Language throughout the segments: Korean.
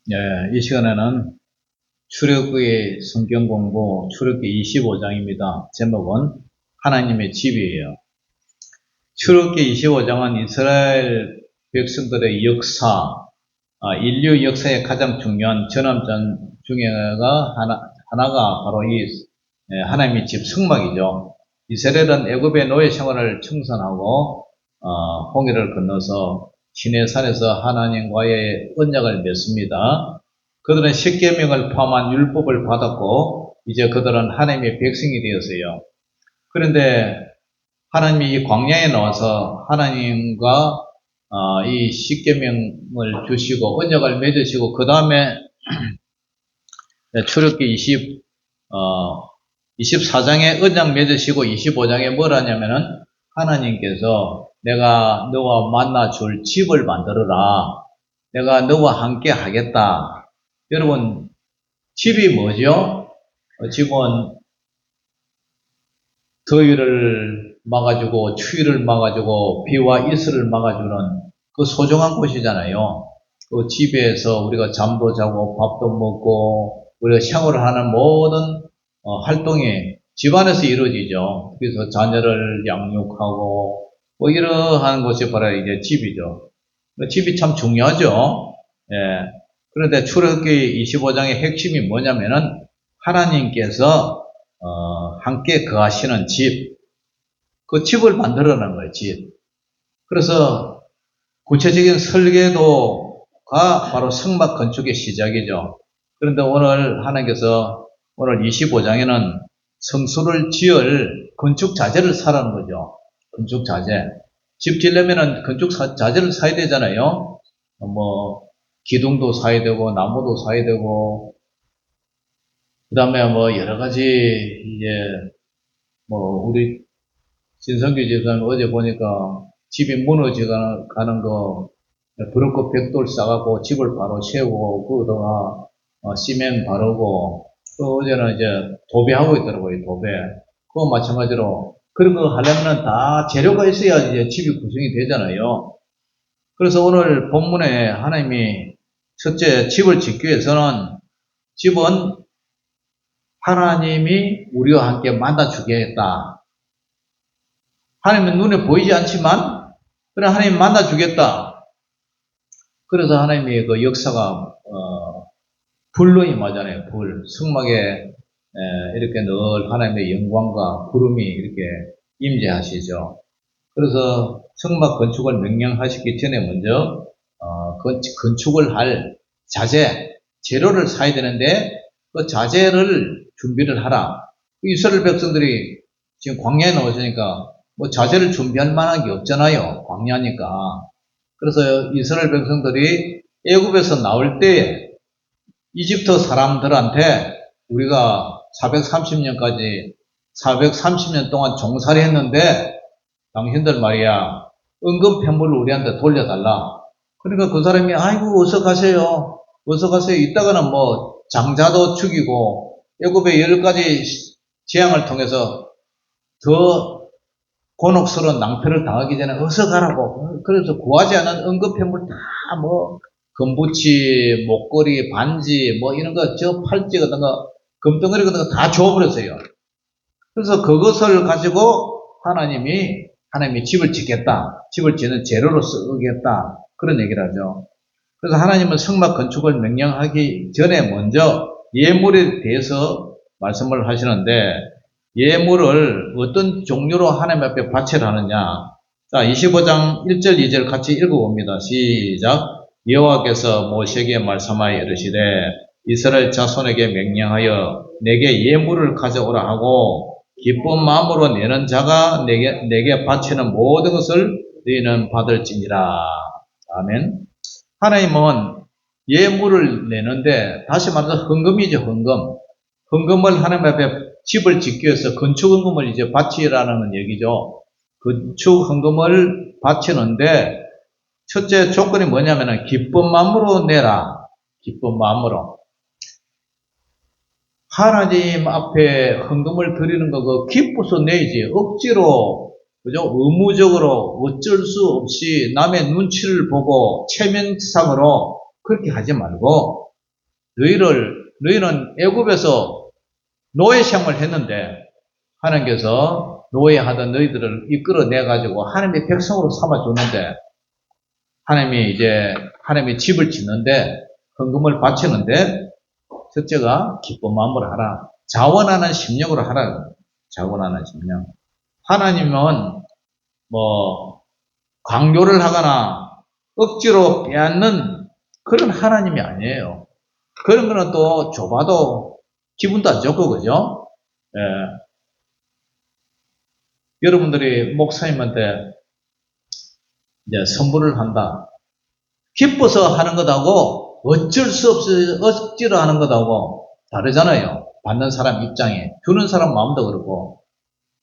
이 시간에는 출애굽기 성경 공부 출애굽기 25장입니다. 제목은 하나님의 집이에요. 출애굽기 25장은 이스라엘 백성들의 역사, 인류 역사의 가장 중요한 전환점 중에가 하나가 바로 이 하나님의 집 성막이죠. 이스라엘은 애굽의 노예 생활을 청산하고 홍해를 건너서 시내산에서 하나님과의 언약을 맺습니다. 그들은 십계명을 포함한 율법을 받았고 이제 그들은 하나님의 백성이 되었어요. 그런데 하나님이 이 광야에 나와서 하나님과 이 십계명을 주시고 언약을 맺으시고 그 다음에 출애굽기 24장에 언약 맺으시고 25장에 뭘 하냐면은 하나님께서 내가 너와 만나 줄 집을 만들어라. 내가 너와 함께 하겠다. 여러분, 집이 뭐죠? 집은 더위를 막아주고 추위를 막아주고 비와 이슬을 막아주는 그 소중한 곳이잖아요. 그 집에서 우리가 잠도 자고 밥도 먹고 우리가 생활을 하는 모든 활동이 집안에서 이루어지죠. 그래서 자녀를 양육하고 뭐 이러한 것이 바로 이제 집이죠. 집이 참 중요하죠. 예. 그런데 출애굽기 25장의 핵심이 뭐냐면은 하나님께서 함께 거하시는 집, 그 집을 만들어낸 거예요. 집. 그래서 구체적인 설계도가 바로 성막 건축의 시작이죠. 그런데 오늘 하나님께서 오늘 25장에는 성소를 지을 건축 자재를 사라는 거죠. 건축 자재. 집 지려면은 건축 자재를 사야 되잖아요. 뭐 기둥도 사야 되고 나무도 사야 되고 그 다음에 뭐 여러 가지 이제 뭐 우리 신성규 집사님 어제 보니까 집이 무너져 가는 거 브로커 벽돌 싸갖고 집을 바로 세우고 거기다가 시멘 바르고 또 어제는 이제 도배하고 있더라고요. 도배. 그거 마찬가지로 그런 거 하려면 다 재료가 있어야 이제 집이 구성이 되잖아요. 그래서 오늘 본문에 하나님이 첫째 집을 짓기 위해서는 집은 하나님이 우리와 함께 만나주겠다. 하나님은 눈에 보이지 않지만 그래 하나님 만나주겠다. 그래서 하나님의 그 역사가 불로 임하잖아요. 불. 성막에 이렇게 늘 하나님의 영광과 구름이 이렇게 임재하시죠. 그래서 성막 건축을 명령하시기 전에 먼저 건축을 할 자재, 재료를 사야 되는데 그 자재를 준비를 하라. 이스라엘 백성들이 지금 광야에 나오시니까 뭐 자재를 준비할 만한 게 없잖아요. 광야니까. 그래서 이스라엘 백성들이 애굽에서 나올 때에 이집트 사람들한테 우리가 430년까지 430년 동안 종살이 했는데 당신들 말이야 은금 폐물을 우리한테 돌려달라. 그러니까 그 사람이 아이고 어서 가세요. 어서 가세요. 이따가는 뭐 장자도 죽이고 애굽의 10가지 재앙을 통해서 더 곤혹스러운 낭패를 당하기 전에 어서 가라고. 그래서 구하지 않은 은금 폐물 다 뭐 금부치, 목걸이, 반지 뭐 이런 거 저 팔찌 같은 거 금덩어리 같은 거 다 줘버렸어요. 그래서 그것을 가지고 하나님이 집을 짓겠다. 집을 짓는 재료로 쓰겠다. 그런 얘기를 하죠. 그래서 하나님은 성막 건축을 명령하기 전에 먼저 예물에 대해서 말씀을 하시는데 예물을 어떤 종류로 하나님 앞에 바치를 하느냐. 자, 25장 1절 2절 같이 읽어봅니다. 시작. 여호와께서 모세에게 말씀하여 이르시되 이스라엘 자손에게 명령하여 내게 예물을 가져오라 하고 기쁜 마음으로 내는 자가 내게 바치는 모든 것을 너희는 받을지니라. 아멘. 하나님은 예물을 내는데 다시 말해서 헌금이죠. 헌금. 헌금을 하나님 앞에 집을 짓기 위해서 건축 헌금을 이제 바치라는 얘기죠. 건축 헌금을 바치는데 첫째 조건이 뭐냐면은 기쁜 마음으로 내라. 기쁜 마음으로. 하나님 앞에 헌금을 드리는 거 그 기뻐서 내지 억지로 그죠? 의무적으로 어쩔 수 없이 남의 눈치를 보고 체면상으로 그렇게 하지 말고 너희는 애굽에서 노예 생활을 했는데 하나님께서 노예하던 너희들을 이끌어내가지고 하나님의 백성으로 삼아줬는데 하나님이 집을 짓는데 헌금을 바치는데 첫째가 기쁜 마음으로 하라. 자원하는 심령으로 하라. 자원하는 심령. 하나님은 강요를 하거나 억지로 빼앗는 그런 하나님이 아니에요. 그런 거는 또 줘봐도 기분도 안 좋고, 그죠? 예. 여러분들이 목사님한테 이제 선물을 한다. 기뻐서 하는 것하고 어쩔 수 없이 억지로 하는 것하고 다르잖아요. 받는 사람 입장에. 주는 사람 마음도 그렇고.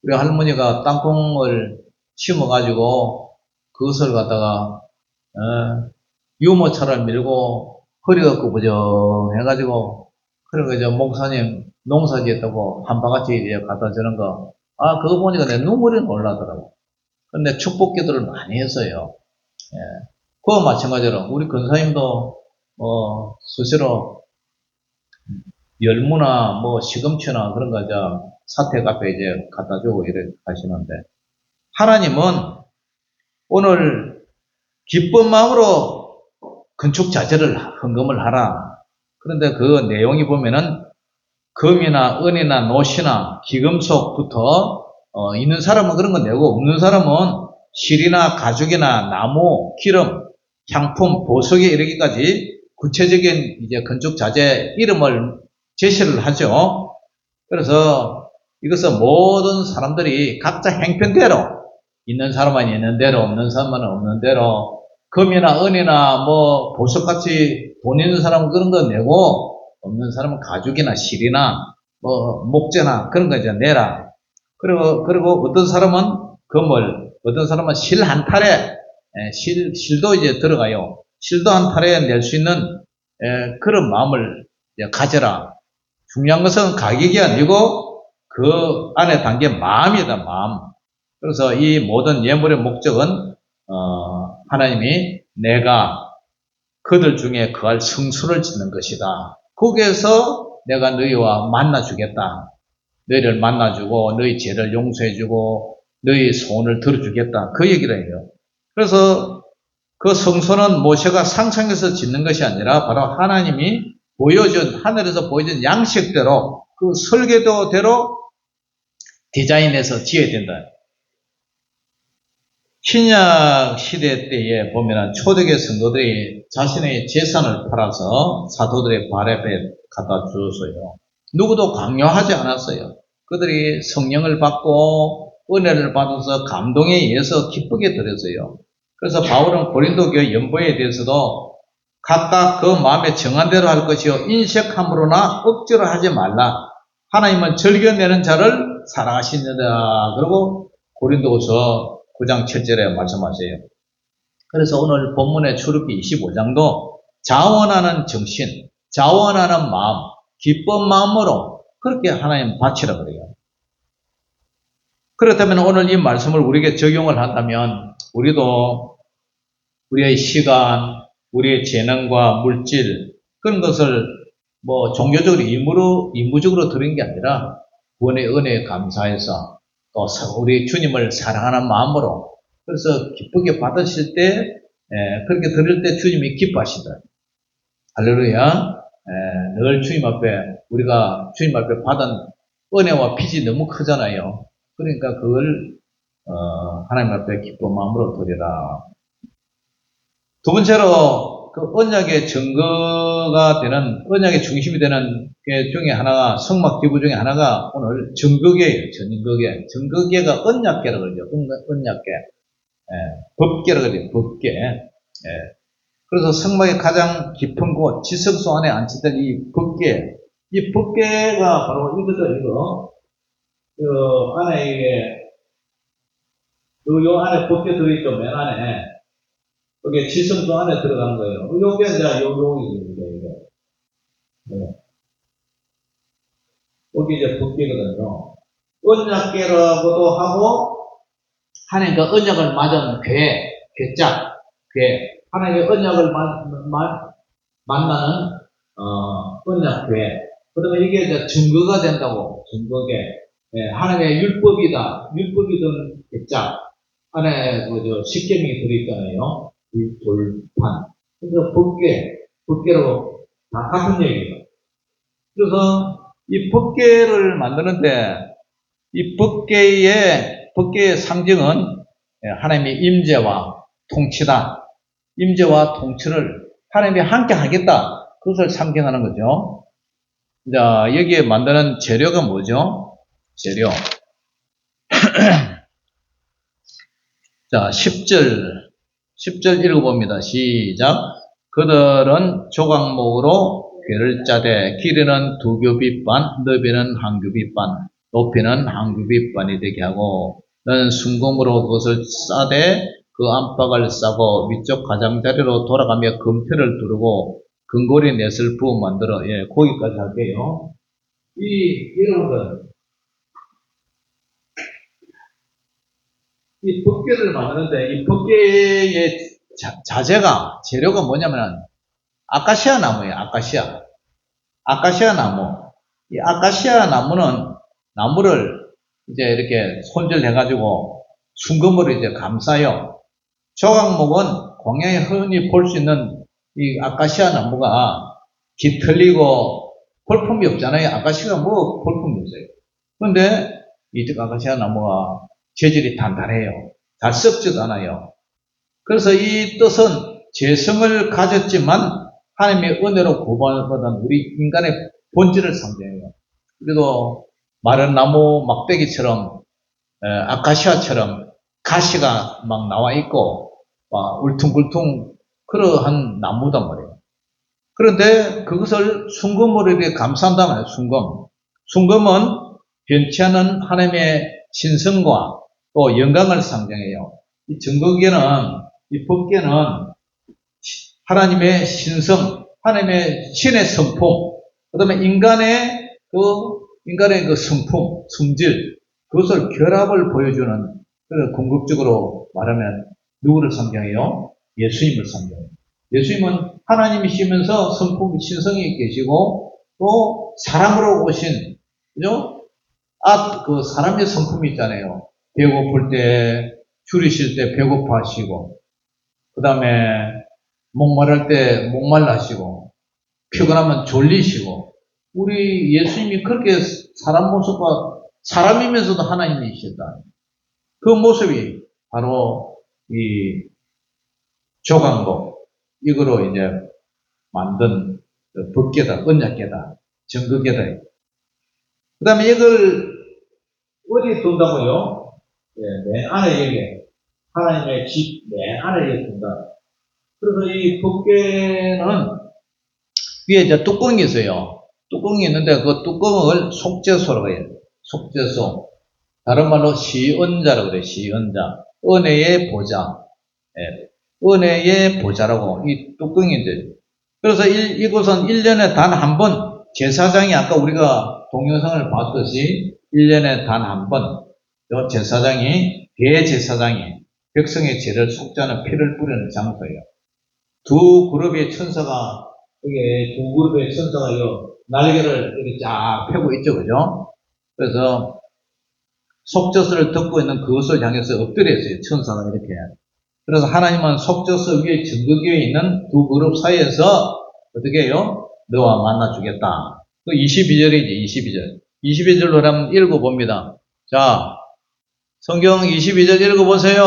우리 할머니가 땅콩을 심어가지고 그것을 갖다가 유모차를 밀고 허리가 구부정해가지고 그러고 이제 목사님 농사 지었다고 한 바가지 갖다 주는 거. 그거 보니까 내 눈물이 올라더라고. 근데 축복 기도를 많이 했어요. 예. 그와 마찬가지로 우리 권사님도 수시로 열무나 시금치나 그런 거 사택 앞에 이제 갖다 주고 이렇게 하시는데 하나님은 오늘 기쁜 마음으로 건축 자재를 헌금을 하라. 그런데 그 내용이 보면은 금이나 은이나 노시나 기금속부터 있는 사람은 그런 거 내고 없는 사람은 실이나 가죽이나 나무, 기름, 향품, 보석에 이르기까지 구체적인 이제 건축 자재 이름을 제시를 하죠. 그래서 이것은 모든 사람들이 각자 행편대로 있는 사람은 있는 대로 없는 사람은 없는 대로 금이나 은이나 보석같이 돈 있는 사람은 그런 거 내고 없는 사람은 가죽이나 실이나 목재나 그런 거 이제 내라. 그리고 어떤 사람은 금을, 어떤 사람은 실 한 탈에 실도 이제 들어가요. 실도 한 탈에 낼 수 있는 그런 마음을 이제 가져라. 중요한 것은 가격이 아니고 그 안에 담긴 마음이다, 마음. 그래서 이 모든 예물의 목적은 하나님이 내가 그들 중에 거할 성수를 짓는 것이다. 거기에서 내가 너희와 만나주겠다. 너희를 만나주고 너희 죄를 용서해주고 너희 소원을 들어주겠다. 그 얘기를 해요. 그래서 그 성소는 모세가 상상해서 짓는 것이 아니라 바로 하나님이 하늘에서 보여준 양식대로 그 설계도대로 디자인해서 지어야 된다. 신약 시대 때에 보면 초대교회 성도들이 자신의 재산을 팔아서 사도들의 발 앞에 갖다 주었어요. 누구도 강요하지 않았어요. 그들이 성령을 받고 은혜를 받아서 감동에 의해서 기쁘게 드렸어요. 그래서 바울은 고린도 교회 연보에 대해서도 각각 그 마음에 정한 대로 할 것이요 인색함으로나 억지로 하지 말라. 하나님은 즐겨내는 자를 사랑하시느라. 그리고 고린도후서 9장 7절에 말씀하세요. 그래서 오늘 본문의 출애굽기 25장도 자원하는 정신, 자원하는 마음, 기쁜 마음으로 그렇게 하나님 바치라 그래요. 그렇다면 오늘 이 말씀을 우리에게 적용을 한다면 우리도 우리의 시간, 우리의 재능과 물질 그런 것을 종교적으로 임무적으로 드린 게 아니라 구원의 은혜에 감사해서 또 우리 주님을 사랑하는 마음으로 그래서 기쁘게 받으실 때 그렇게 드릴 때 주님이 기뻐하시다. 할렐루야. 늘 주님 앞에 우리가 주님 앞에 받은 은혜와 빚이 너무 크잖아요. 그러니까 그걸 하나님 앞에 기쁜 마음으로 드리라. 두 번째로 그 언약의 증거가 되는 언약의 중심이 되는 게 중에 하나가 성막 기부 중에 하나가 오늘 증거계예요. 증거계가 언약계라고 그러죠. 언약계. 법계라고 그러죠. 법계. 그래서 성막의 가장 깊은 곳 지성소 안에 앉히던 이 법계. 이 법계가 바로 이거. 안에 요 안에 법계 들어있죠. 맨 안에. 여기 지성소 안에 들어가는 거예요. 요게 이제 요입니다, 이게. 여기 이제 법계거든요. 언약계라고도 하고, 하나님과 언약을 맺은 괴짝, 하나님의 언약을 만나는, 언약궤. 그러면 이게 이제 증거가 된다고, 증거계. 예, 하나님의 율법이다. 율법이든 액자. 안에 십계명이 들어있잖아요. 이 돌판. 그래서 법궤로 다 같은 얘기예요. 그래서 이 법궤를 만드는데 이 법궤의 상징은 하나님의 임재와 통치다. 임재와 통치를 하나님이 함께 하겠다. 그것을 상징하는 거죠. 자, 여기에 만드는 재료가 뭐죠? 재료. 자, 10절 읽어봅니다. 시작. 그들은 조각목으로 궤를 짜되 길이는 2규빗 반, 너비는 1규빗 반, 높이는 1규빗 반이 되게 하고 너는 순금으로 그것을 싸되 그 안팎을 싸고 위쪽 가장자리로 돌아가며 금태를 두르고 금고리 넷을 부어 만들어. 예, 거기까지 할게요. 여러분들 이 법궤를 만드는데 이 법궤의 자재가 재료가 뭐냐면 아카시아 나무예요. 아카시아 나무. 이 아카시아 나무는 나무를 이제 이렇게 손질해가지고 순금으로 이제 감싸요. 조각목은 공양에 흔히 볼 수 있는 이 아카시아 나무가 깃털리고 볼품이 없잖아요. 아카시아가 뭐 볼품이 없어요. 그런데 이 아카시아 나무가 재질이 단단해요. 잘 썩지도 않아요. 그래서 이 뜻은 재성을 가졌지만 하나님의 은혜로 구원받은 우리 인간의 본질을 상징해요. 그래도 마른 나무 막대기처럼 아카시아처럼 가시가 막 나와 있고 울퉁불퉁 그러한 나무단 말이에요. 그런데 그것을 순금으로 이렇게 감싼단 말이에요. 순금은 변치 않은 하나님의 신성과 또 영광을 상징해요. 이 증거계는, 이 법계는 하나님의 신성, 하나님의 신의 성품, 그 다음에 인간의 그 성품, 성질, 그것을 결합을 보여주는, 그래서 궁극적으로 말하면 누구를 상징해요? 예수님을 상징해요. 예수님은 하나님이시면서 성품, 신성이 계시고, 또 사람으로 오신, 그죠? 그 사람의 성품이 있잖아요. 배고플 때, 줄이실 때 배고파하시고, 그 다음에 목마를 때 목말라시고, 피곤하면 졸리시고, 우리 예수님이 그렇게 사람 모습과 사람이면서도 하나님이시다. 그 모습이 바로 이 조각목, 이거로 이제 만든 법궤다, 언약궤다, 증거궤다. 그 다음에 이걸 어디에 둔다고요? 네, 맨 안에 여기 하나님의 집 맨 안에 여기 둔다. 그래서 이 법궤는 위에 이제 뚜껑이 있어요. 뚜껑이 있는데 그 뚜껑을 속죄소라고 해요. 속죄소. 다른 말로 시은자라고 그래요. 시은자. 은혜의 보좌. 예. 은혜의 보좌라고 이 뚜껑인데. 그래서 이곳은 1년에 단 한 번 제사장이 아까 우리가 동영상을 봤듯이 1년에 단 한 번 제사장이 대제사장이 백성의 죄를 속죄하는 피를 뿌리는 장소예요. 두 그룹의 천사가 여기 두 그룹의 천사가 날개를 이렇게 쫙 펴고 있죠, 그죠? 그래서 속죄서를 듣고 있는 그것을 향해서 엎드려 있어요, 천사가 이렇게. 그래서 하나님은 속죄서 위에 증거기에 있는 두 그룹 사이에서 어떻게 해요? 너와 만나 주겠다. 그 22절이지, 22절. 22절로 한번 읽어봅니다. 자, 성경 22절 읽어보세요.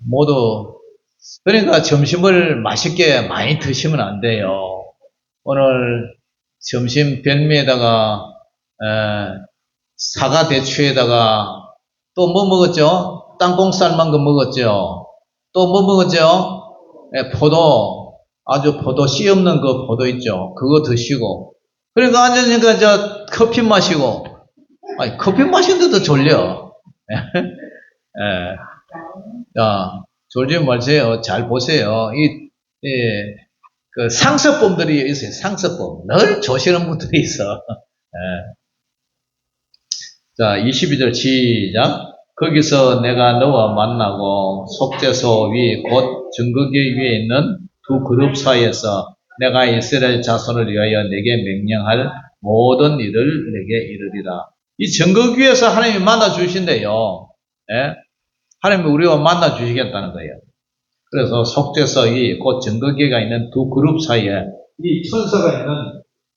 모두. 그러니까 점심을 맛있게 많이 드시면 안 돼요. 오늘 점심 변미에다가 사과 대추에다가 또 뭐 먹었죠? 땅콩 삶은 거 먹었죠? 또 뭐 먹었죠? 포도, 아주 포도 씨 없는 그 포도 있죠? 그거 드시고. 그러니까 앉으니까 저 커피 마시고. 아니, 커피 마시는데도 졸려. 자, 졸지 마세요. 잘 보세요. 그 상습범들이 있어요. 상습범. 늘 조시는 분들이 있어. 자, 22절 시작. 거기서 내가 너와 만나고 속죄소 위 곧 증거궤 위에 있는 두 그룹 사이에서 내가 이스라엘 자손을 위하여 내게 명령할 모든 일을 내게 이르리라. 이 정거기에서 하나님이 만나 주신대요. 예? 하나님이 우리와 만나 주시겠다는 거예요. 그래서 속죄서의 그 정거기가 있는 두 그룹 사이에 이 천사가 있는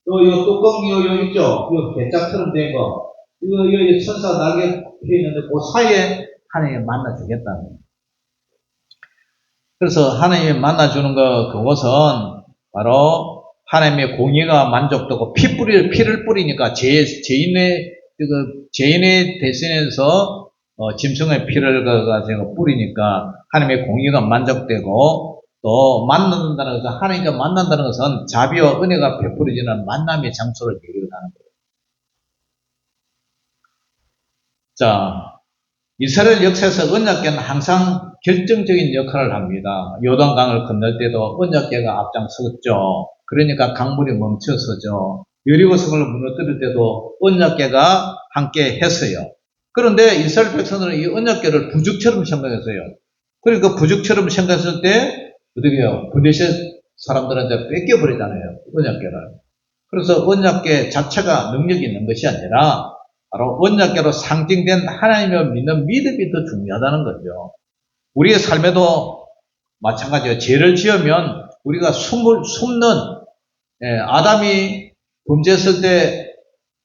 요 뚜껑 요 있죠? 요 괴짝처럼 된 거. 요 천사 날개 피어 있는데 그 사이에 하나님이 만나 주겠다는 거예요. 그래서 하나님이 만나 주는 그것은 바로 하나님의 공의가 만족되고 피를 뿌리니까 죄인의 대신해서 짐승의 피를 가지고 뿌리니까 하나님의 공의가 만족되고 또 만난다는 것은 하나님과 만난다는 것은 자비와 은혜가 베풀어지는 만남의 장소를 얘기를 하는 거예요. 자, 이스라엘 역사에서 언약궤는 항상 결정적인 역할을 합니다. 요단강을 건널 때도 언약궤가 앞장섰죠. 그러니까 강물이 멈춰서죠. 여리고성을 무너뜨릴 때도 언약궤가 함께 했어요. 그런데 이스라엘 백성들은 이 언약궤를 부죽처럼 생각했어요. 그러니까 부죽처럼 생각했을 때 어떻게 해요? 블레셋 사람들한테 뺏겨버리잖아요. 언약궤를. 그래서 언약궤 자체가 능력이 있는 것이 아니라 바로 언약궤로 상징된 하나님을 믿는 믿음이 더 중요하다는 거죠. 우리의 삶에도 마찬가지예요. 죄를 지으면 우리가 숨는 아담이 범죄했을 때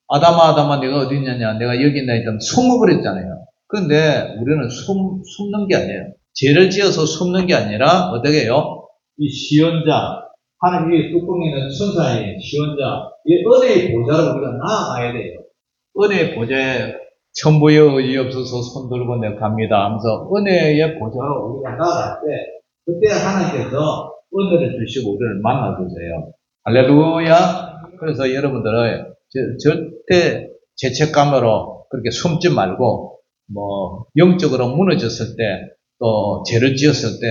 아담아 내가 어디 있느냐 내가 여기 있나 했더니 숨어버렸잖아요. 그런데 우리는 숨는 게 아니에요. 죄를 지어서 숨는 게 아니라 어떻게 해요? 이 시언자 하나님의 뚜껑에 있는 천사의 시언자 이 은혜의 보좌를 우리가 나아가야 돼요. 은혜의 보좌에 천부여 의지없어서 손들고 내가 갑니다 하면서 은혜의 보좌로 우리가 나아갈 때 그때 하나님께서 은혜를 주시고 우리를 만나주세요. 할렐루야. 그래서 여러분들은 절대 죄책감으로 그렇게 숨지 말고 영적으로 무너졌을 때 또 죄를 지었을 때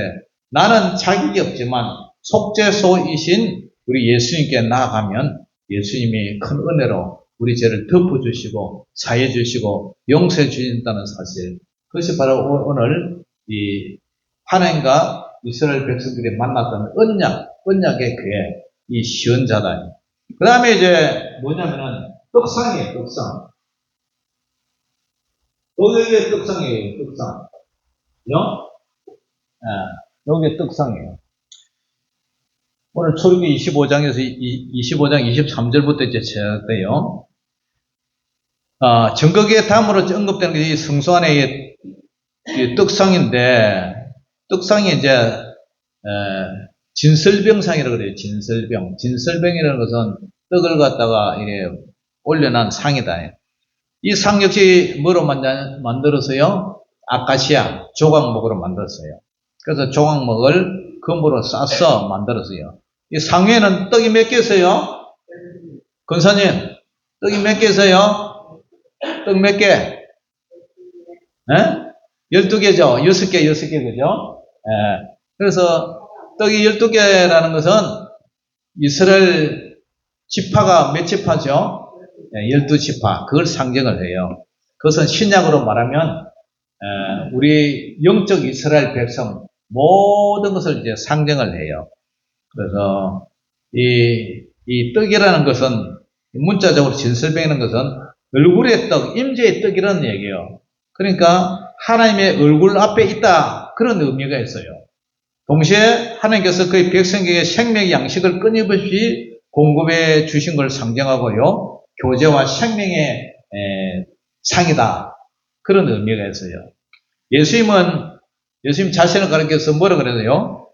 나는 자격이 없지만 속죄소이신 우리 예수님께 나아가면 예수님이 큰 은혜로 우리 죄를 덮어주시고 사해주시고 용서해 주신다는 사실, 그것이 바로 오늘 이 하나님과 이스라엘 백성들이 만났던 언약의 교회, 이 시언자다. 그 다음에 이제 뭐냐면은 떡상이에요. 떡상. 여기에 떡상이에요. 떡상. 여기에 떡상이에요. 오늘 출애굽기 25장에서 25장 23절부터 이제 시작돼요. 정거기의 다음으로 언급되는 게 이 성소 안에 떡상인데, 떡상이 이제, 진설병상이라고 그래요. 진설병. 진설병이라는 것은 떡을 갖다가 이래 올려놓은 상이다. 이 상 역시 뭐로 만들었어요? 아카시아, 조각목으로 만들었어요. 그래서 조각목을 금으로 싸서 만들었어요. 이 상 위에는 떡이 몇 개 있어요? 권사님, 떡이 몇 개 있어요? 떡 몇 개? 12개죠. 6개, 그죠? 그래서 떡이 12개라는 것은 이스라엘 지파가 몇 지파죠? 12지파. 그걸 상징을 해요. 그것은 신약으로 말하면, 우리 영적 이스라엘 백성, 모든 것을 이제 상징을 해요. 그래서, 이 떡이라는 것은, 문자적으로 진설병이라는 것은 얼굴의 떡, 임재의 떡이라는 얘기예요. 그러니까 하나님의 얼굴 앞에 있다, 그런 의미가 있어요. 동시에 하나님께서 그의 백성에게 생명의 양식을 끊임없이 공급해 주신 걸 상징하고요, 교제와 생명의 상이다, 그런 의미가 있어요. 예수님 자신을 가리켜서 뭐라 그래요?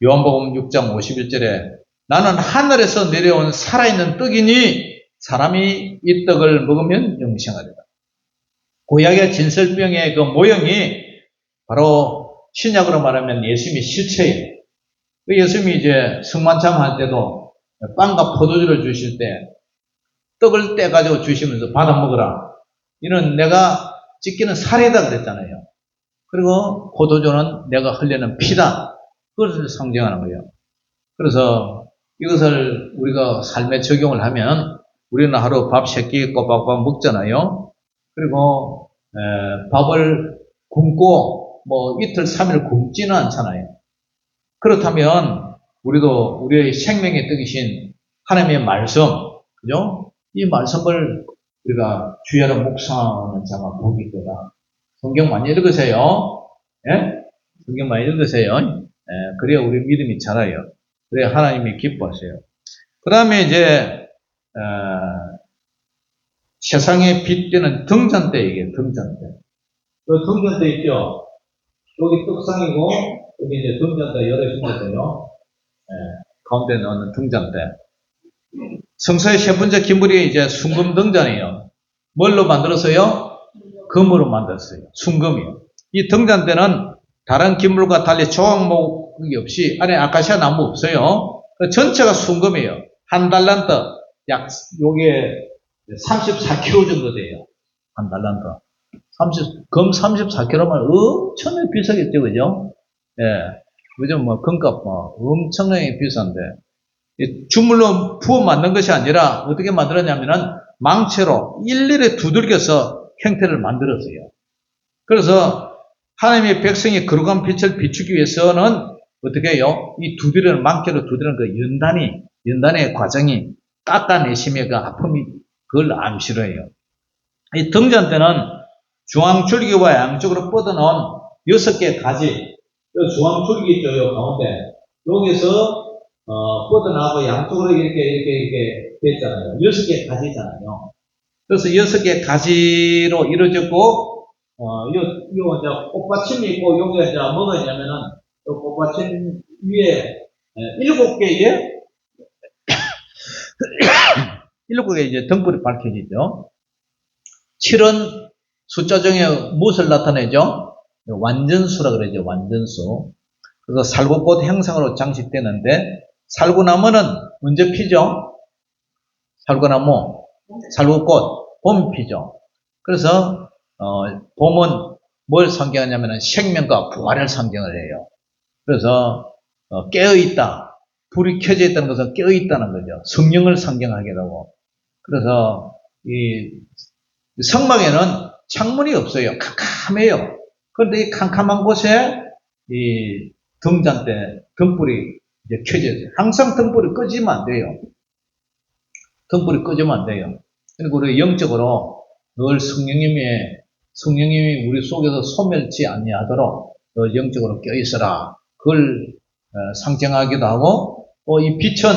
요한복음 6장 51절에 나는 하늘에서 내려온 살아있는 떡이니 사람이 이 떡을 먹으면 영생하리라. 구약의 진설병의 그 모형이 바로 신약으로 말하면 예수님의 실체예요. 예수님이 이제 성만찬할 때도 빵과 포도주를 주실 때 떡을 떼가지고 주시면서 받아 먹으라. 이는 내가 찢기는 살이다 그랬잖아요. 그리고 포도주는 내가 흘리는 피다. 그것을 상징하는 거예요. 그래서 이것을 우리가 삶에 적용을 하면 우리는 하루 밥 3끼 꼬박꼬박 먹잖아요. 그리고 밥을 굶고 이틀 3일 굶지는 않잖아요. 그렇다면 우리도 우리의 생명의 떡이신 하나님의 말씀, 그죠? 이 말씀을 우리가 주야로 묵상하는 자가 복이 있도다. 성경 많이 읽으세요. 예? 성경 많이 읽으세요. 예, 그래야 우리 믿음이 자라요. 그래야 하나님이 기뻐하세요. 그 다음에 이제, 세상의 빛되는 등잔대 얘기해요, 등잔대. 그 등잔대 있죠? 여기 떡상이고, 여기 이제 등잔대 여러 신자들요. 가운데 넣는 등잔대. 성서의 세 번째 기물이 이제 순금 등잔이에요. 뭘로 만들었어요? 금으로 만들었어요. 순금이요. 이 등잔대는 다른 기물과 달리 조각목이 없이 안에 아카시아 나무 없어요. 전체가 순금이에요. 한 달란트, 요게 34kg 정도 돼요. 한 달란트. 금 34kg면 엄청나게 비싸겠죠, 그죠? 예. 요즘 금값 엄청나게 비싼데. 주물로 부어 만든 것이 아니라 어떻게 만들었냐면은 망치로 일일이 두들겨서 형태를 만들었어요. 그래서 하나님의 백성이 거룩한 빛을 비추기 위해서는 어떻게 해요? 이 두드리는, 망치로 두드리는 그 연단의 과정이 깎아내심의 그 아픔이 그걸 암시를 해요. 이 등잔대는 중앙 줄기와 양쪽으로 뻗어놓은 6개의 가지, 중앙 줄기 있죠, 요 가운데. 여기서 뻗어나가고 양쪽으로 이렇게 됐잖아요. 6개의 가지잖아요. 그래서 6개의 가지로 이루어졌고, 요 이제 꽃받침이 있고, 여기가 이제 뭐가 있냐면은, 요 꽃받침 위에 7개의 7개의 이제 등불이 밝혀지죠. 7은 숫자 중에 무엇을 나타내죠? 완전수라 그러죠, 완전수. 그래서 살구꽃 형상으로 장식되는데, 살구나무는 언제 피죠? 살구나무, 살구꽃, 봄 피죠. 그래서 봄은 뭘 상징하냐면 생명과 부활을 상징을 해요. 그래서 깨어있다, 불이 켜져 있다는 것은 깨어있다는 거죠. 성령을 상징하기도 하고. 그래서 이 성막에는 창문이 없어요. 캄캄해요. 그런데 이 캄캄한 곳에 이 등잔대, 등불이 이제 켜져 있어요. 항상 등불이 끄지면 안 돼요. 등불이 끄지면 안 돼요. 그리고 우리 영적으로 늘 성령님이 우리 속에서 소멸치 아니하도록 늘 영적으로 껴있어라. 그걸 상징하기도 하고, 이 빛은,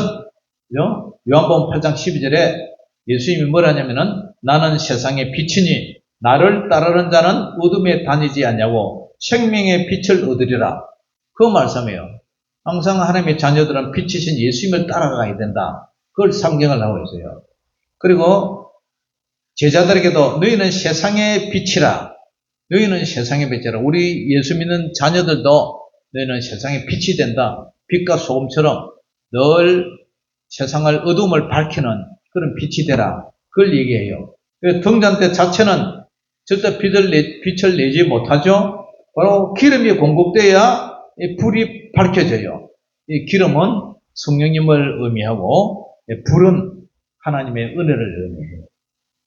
요한복음 8장 12절에 예수님이 뭐라냐면은, 나는 세상의 빛이니 나를 따르는 자는 어둠에 다니지 않냐고 생명의 빛을 얻으리라. 그 말씀이에요. 항상 하나님의 자녀들은 빛이신 예수님을 따라가야 된다. 그걸 상징을 하고 있어요. 그리고 제자들에게도 너희는 세상의 빛이라. 너희는 세상의 빛이라. 우리 예수 믿는 자녀들도 너희는 세상의 빛이 된다. 빛과 소금처럼 늘 세상을 어둠을 밝히는 그런 빛이 되라. 그걸 얘기해요. 등잔대 자체는 절대 빛을 내지 못하죠. 바로 기름이 공급돼야 불이 밝혀져요. 이 기름은 성령님을 의미하고 불은 하나님의 은혜를 의미해요.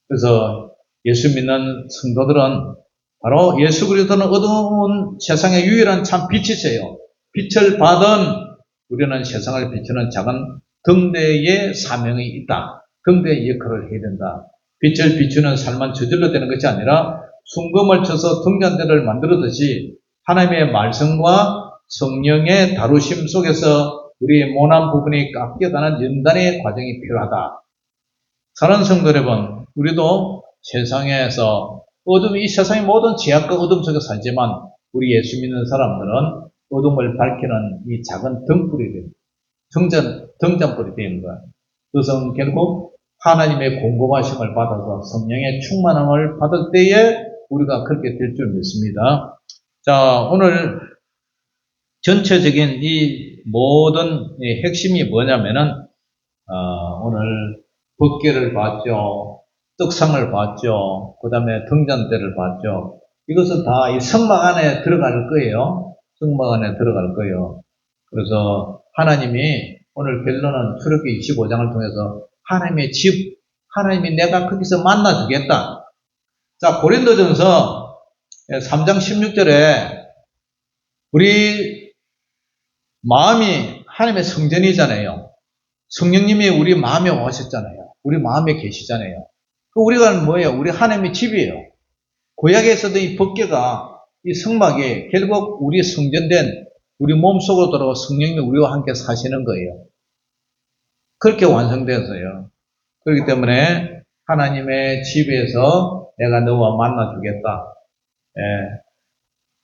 그래서 예수 믿는 성도들은 바로 예수 그리스도는 어두운 세상의 유일한 참 빛이세요. 빛을 받은 우리는 세상을 비추는 작은 등대의 사명이 있다. 등대의 역할을 해야 된다. 빛을 비추는 삶은 저절로 되는 것이 아니라 순금을 쳐서 등잔대를 만들었듯이 하나님의 말씀과 성령의 다루심 속에서 우리의 모난 부분이 깎여가는 연단의 과정이 필요하다. 사랑하는 성도 여러분, 우리도 세상에서 이 세상의 모든 죄악과 어둠 속에 살지만 우리 예수 믿는 사람들은 어둠을 밝히는 이 작은 등불이 됩니다. 등잔불이 됩니다. 그것은 결국 하나님의 공급하심을 받아서 성령의 충만함을 받을 때에 우리가 그렇게 될 줄 믿습니다. 자, 오늘 전체적인 이 모든 핵심이 뭐냐면은 오늘 법궤를 봤죠. 떡상을 봤죠. 그 다음에 등잔대를 봤죠. 이것은 다 이 성막 안에 들어갈 거예요. 성막 안에 들어갈 거예요. 그래서 하나님이 오늘 결론은 출애굽기 25장을 통해서 하나님의 집, 하나님이 내가 거기서 만나주겠다. 자, 고린도전서 3장 16절에 우리 마음이 하나님의 성전이잖아요. 성령님이 우리 마음에 오셨잖아요. 우리 마음에 계시잖아요. 우리가 뭐예요? 우리 하나님의 집이에요. 구약에서도 이 법궤가 이 성막이 결국 우리 성전된 우리 몸속으로 들어가 성령님이 우리와 함께 사시는 거예요. 그렇게 완성되었어요. 그렇기 때문에 하나님의 집에서 내가 너와 만나주겠다.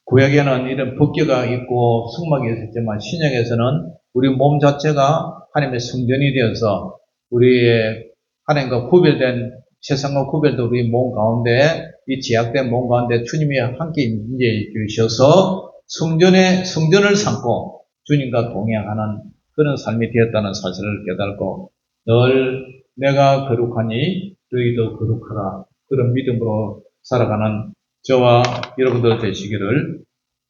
구약에는 이런 법궤가 있고 성막이 있었지만 신약에서는 우리 몸 자체가 하나님의 성전이 되어서 우리의 하나님과 구별된 세상과 구별된 우리 몸 가운데 이 제약된 몸 가운데 주님이 함께 임재해 주셔서 성전을 삼고 주님과 동행하는 그런 삶이 되었다는 사실을 깨닫고 늘 내가 거룩하니 너희도 거룩하라. 그런 믿음으로 살아가는 저와 여러분들 되시기를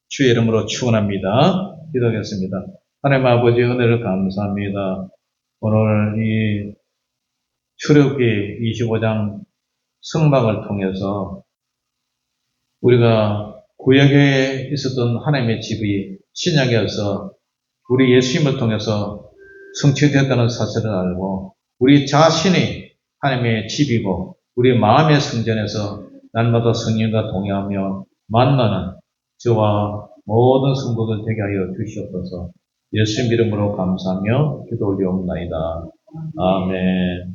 주의 이름으로 축원합니다. 기도하겠습니다. 하나님 아버지 은혜를 감사합니다. 오늘 이 출애굽기 25장 성막을 통해서 우리가 구약에 있었던 하나님의 집이 신약에서 우리 예수님을 통해서 성취되었다는 사실을 알고 우리 자신이 하나님의 집이고 우리 마음의 성전에서 날마다 성령과 동행하며 만나는 저와 모든 성도들 되게 하여 주시옵소서. 예수님 이름으로 감사하며 기도 올리옵나이다. 아멘.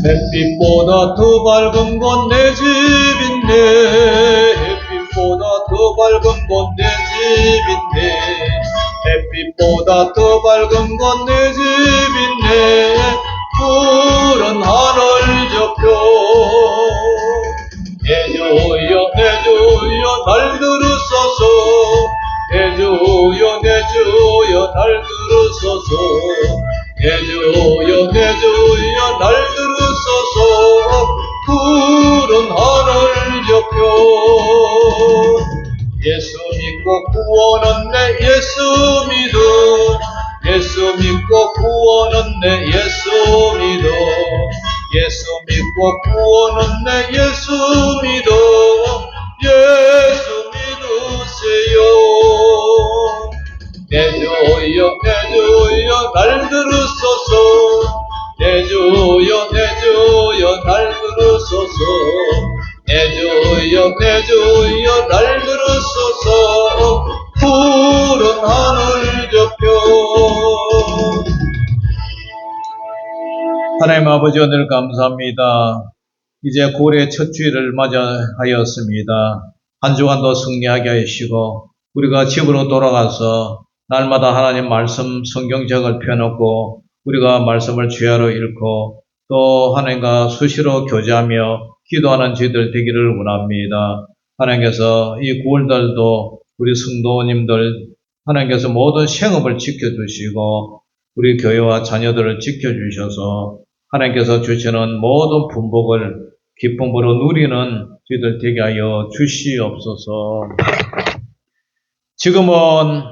햇빛보다 더 밝은 건 내 집인데 햇빛보다 더 밝은 건 내 집인데 햇빛보다 더 밝은 건 내 집인데 푸른 하늘 저표 내주여 내주여 날 들으소서 내주여 내주여 날 들으소서 내주여 내주여 날 들으소서 푸른 하늘 저표 예수 믿고 구원은 내 예수 믿어 예수 믿고 구원은 내 예수 믿어 예수 믿고 구원은 내 예수 믿어 예수 믿으세요 내주여 내주여 날 들으소서 내주여 내주여 날 들으소서 내주여 내주여 날 들으소서 푸른 하늘 저표 하나님 아버지 오늘 감사합니다. 이제 9월의 첫 주일을 맞이하였습니다. 한 주간도 승리하게 하시고 우리가 집으로 돌아가서 날마다 하나님 말씀 성경책을 펴놓고 우리가 말씀을 주야로 읽고 또 하나님과 수시로 교제하며 기도하는 저희들 되기를 원합니다. 하나님께서 이 9월달도 우리 성도님들 하나님께서 모든 생업을 지켜주시고 우리 교회와 자녀들을 지켜주셔서 하나님께서 주시는 모든 분복을 기쁨으로 누리는 저희들 되게 하여 주시옵소서. 지금은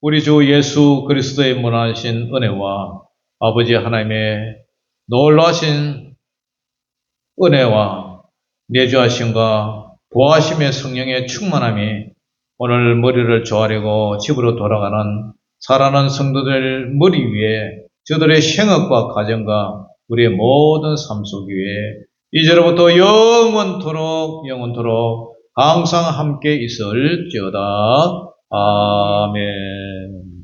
우리 주 예수 그리스도의 무한하신 은혜와 아버지 하나님의 놀라신 은혜와 내주하심과 보하심의 성령의 충만함이 오늘 머리를 조아리고 집으로 돌아가는 살아난 성도들 머리 위에 저들의 생업과 가정과 우리의 모든 삶 속 위에 이제로부터 영원토록 항상 함께 있을지어다. 아멘.